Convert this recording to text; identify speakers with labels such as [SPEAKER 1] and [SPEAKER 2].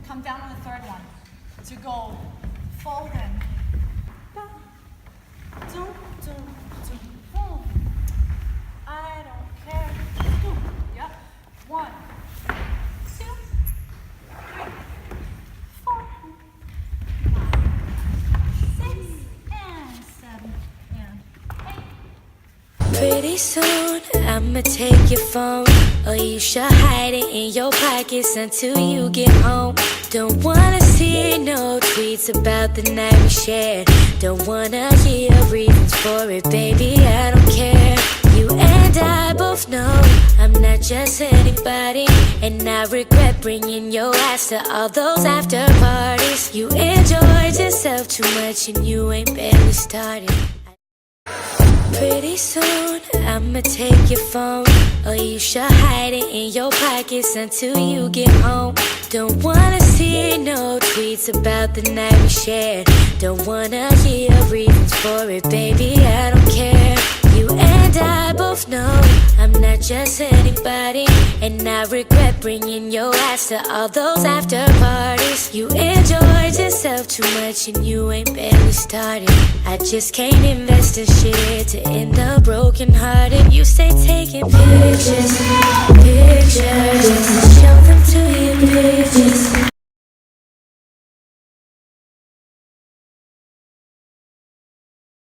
[SPEAKER 1] Come down on the third one to go fold in. Doom, doom, doom, boom. I don't care. Boom. Yep. 1, 2, 3, 4, 5, 6, and 7, and 8.
[SPEAKER 2] Pretty soon I'ma take your phone, or you should hide it in your pockets until you get home. Don't wanna see no tweets about the night we shared. Don't wanna hear reasons for it, baby, I don't care. You and I both know I'm not just anybody, and I regret bringing your ass to all those after parties. You enjoyed yourself too much and you ain't barely started. Pretty soon I'ma take your phone, or you should hide it in your pockets until you get home. Don't wanna see no tweets about the night we shared. Don't wanna hear reasons for it, baby, I don't care. You and I both know I'm not just anybody, and I regret bringing your ass to all those after parties. You enjoyed yourself too much and you ain't barely started. I just can't invest in shit to end up broken hearted. You stay taking pictures